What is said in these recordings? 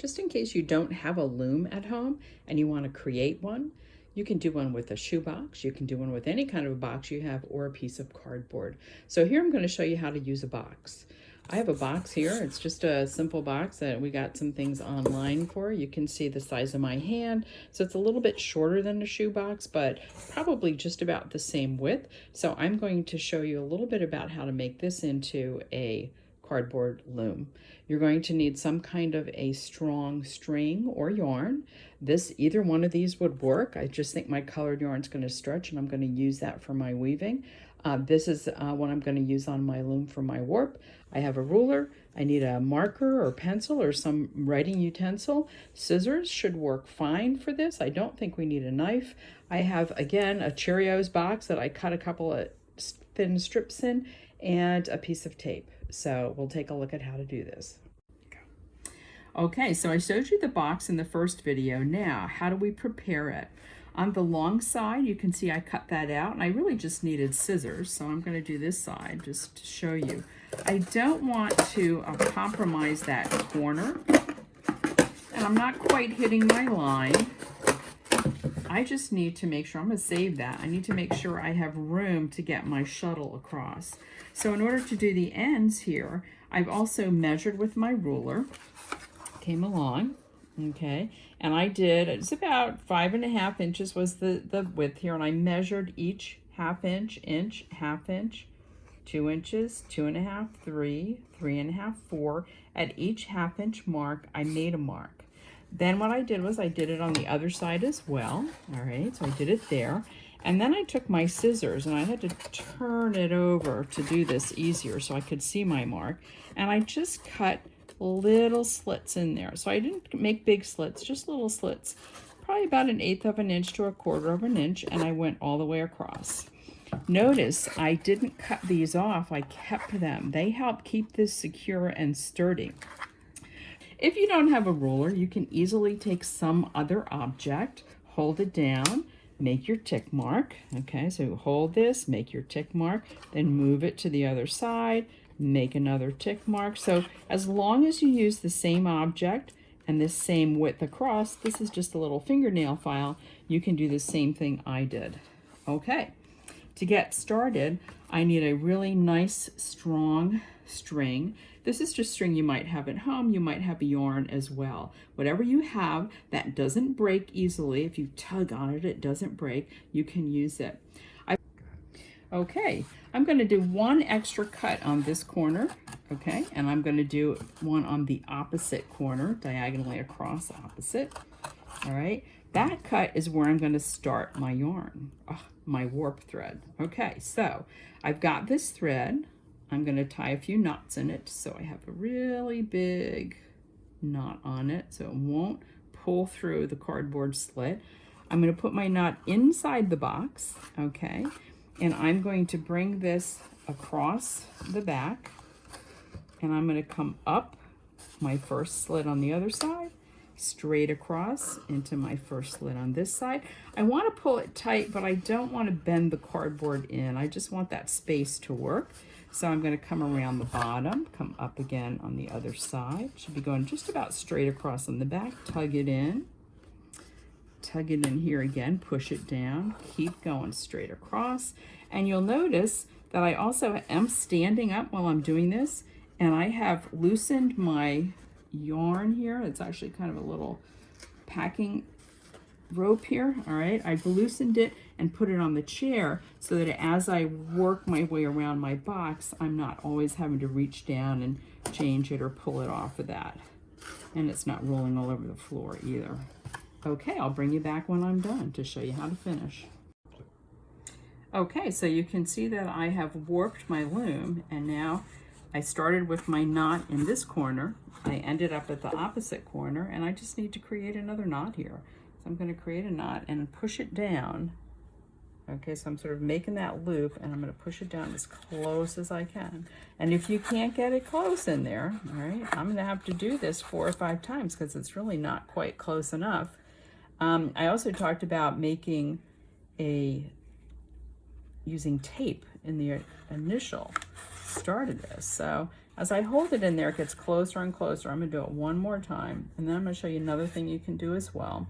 Just in case you don't have a loom at home and you want to create one, you can do one with a shoebox, you can do one with any kind of a box you have, or a piece of cardboard. So here I'm going to show you how to use a box. I have a box here. It's just a simple box that we got some things online for. You can see the size of my hand. So it's a little bit shorter than a shoebox, but probably just about the same width. So I'm going to show you a little bit about how to make this into a cardboard loom. You're going to need some kind of a strong string or yarn. Either one of these would work. I just think my colored yarn is going to stretch, and I'm going to use that for my weaving. This is what I'm going to use on my loom for my warp. I have a ruler. I need a marker or pencil or some writing utensil. Scissors should work fine for this. I don't think we need a knife. I have, again, a Cheerios box that I cut a couple of thin strips in, and a piece of tape. So we'll take a look at how to do this. Okay, so I showed you the box in the first video. Now, how do we prepare it? On the long side, you can see I cut that out, and I really just needed scissors, so I'm going to do this side just to show you. I don't want to compromise that corner, and I'm not quite hitting my line. I just need to make sure, I'm going to save that. I need to make sure I have room to get my shuttle across. So in order to do the ends here, I've also measured with my ruler, came along, okay, and I did, it's about 5.5 inches was the width here, and I measured each half inch, half inch, 2 inches, 2.5, 3, 3.5, 4. At each half inch mark, I made a mark. Then what I did was I did it on the other side as well. All right, so I did it there. And then I took my scissors and I had to turn it over to do this easier so I could see my mark. And I just cut little slits in there. So I didn't make big slits, just little slits, probably about 1/8 of an inch to 1/4 of an inch, and I went all the way across. Notice I didn't cut these off, I kept them. They help keep this secure and sturdy. If you don't have a ruler, you can easily take some other object, hold it down, make your tick mark. Okay, so hold this, make your tick mark, then move it to the other side, make another tick mark. So as long as you use the same object and the same width across, this is just a little fingernail file, you can do the same thing I did. Okay, to get started, I need a really nice, strong string. This is just string you might have at home. You might have a yarn as well. Whatever you have that doesn't break easily, if you tug on it, it doesn't break, you can use it. Okay, I'm going to do one extra cut on this corner, okay, and I'm going to do one on the opposite corner, diagonally across opposite. All right, that cut is where I'm going to start my yarn, my warp thread. Okay, so I've got this thread. I'm going to tie a few knots in it so I have a really big knot on it so it won't pull through the cardboard slit. I'm going to put my knot inside the box, okay, and I'm going to bring this across the back, and I'm going to come up my first slit on the other side, straight across into my first slit on this side. I want to pull it tight, but I don't want to bend the cardboard in. I just want that space to work. So I'm going to come around the bottom, come up again on the other side. Should be going just about straight across on the back. Tug it in here again, push it down, keep going straight across. And you'll notice that I also am standing up while I'm doing this, and I have loosened my yarn here. It's actually kind of a little packing rope here. All right, I've loosened it and put it on the chair so that as I work my way around my box, I'm not always having to reach down and change it or pull it off of that. And it's not rolling all over the floor either. Okay, I'll bring you back when I'm done to show you how to finish. Okay, so you can see that I have warped my loom, and now I started with my knot in this corner. I ended up at the opposite corner, and I just need to create another knot here. So I'm going to create a knot and push it down. Okay, so I'm sort of making that loop, and I'm going to push it down as close as I can. And if you can't get it close in there, all right, I'm going to have to do this 4 or 5 times because it's really not quite close enough. I also talked about using tape in the initial started this. So as I hold it in there, it gets closer and closer. I'm gonna do it one more time, and then I'm gonna show you another thing you can do as well.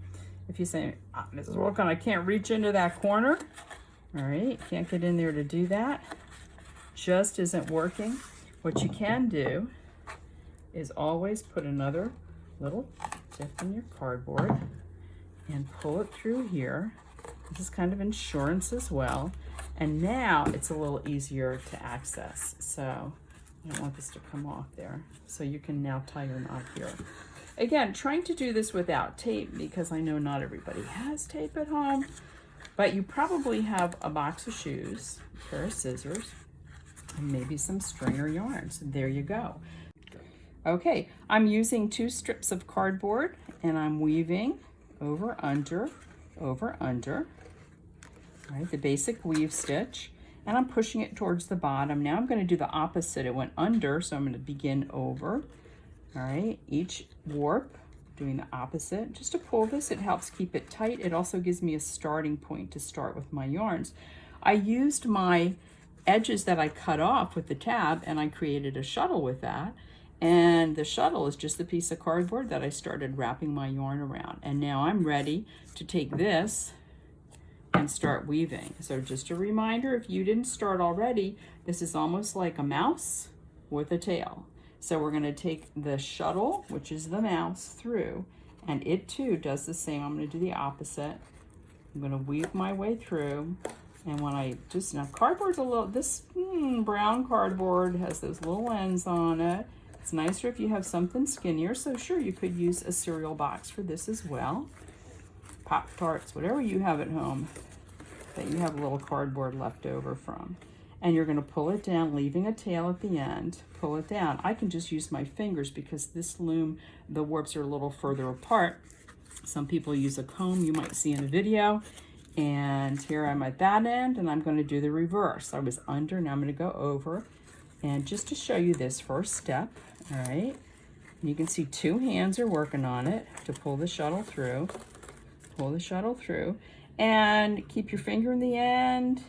If you say, Mrs. Wilkin, I can't reach into that corner, all right, can't get in there to do that, just isn't working. What you can do is always put another little dip in your cardboard and pull it through here. This is kind of insurance as well. And now it's a little easier to access. So I don't want this to come off there. So you can now tie your knot here. Again, trying to do this without tape because I know not everybody has tape at home, but you probably have a box of shoes, a pair of scissors, and maybe some string or yarns. There you go. Okay, I'm using 2 strips of cardboard and I'm weaving over, under, over, under. All right, the basic weave stitch, and I'm pushing it towards the bottom. Now I'm going to do the opposite. It went under, so I'm going to begin over. All right, each warp, doing the opposite. Just to pull this, it helps keep it tight. It also gives me a starting point to start with my yarns. I used my edges that I cut off with the tab, and I created a shuttle with that. And the shuttle is just a piece of cardboard that I started wrapping my yarn around. And now I'm ready to take this and start weaving. So just a reminder, if you didn't start already, this is almost like a mouse with a tail. So we're going to take the shuttle, which is the mouse, through, and it too does the same. I'm going to do the opposite. I'm going to weave my way through, and when I just, now cardboard's a little, this brown cardboard has those little ends on it. It's nicer if you have something skinnier, so sure, you could use a cereal box for this as well. Pop-Tarts, whatever you have at home that you have a little cardboard left over from. And you're going to pull it down, leaving a tail at the end. Pull it down. I can just use my fingers because this loom, the warps are a little further apart. Some people use a comb, you might see in a video. And here I'm at that end, and I'm going to do the reverse. I was under, now I'm going to go over. And just to show you this first step, all right, you can see 2 hands are working on it to pull the shuttle through. Pull the shuttle through, and keep your finger in the end,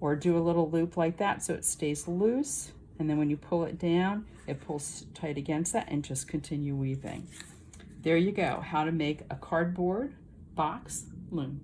or do a little loop like that so it stays loose, and then when you pull it down, it pulls tight against that, and just continue weaving. There you go, how to make a cardboard box loom.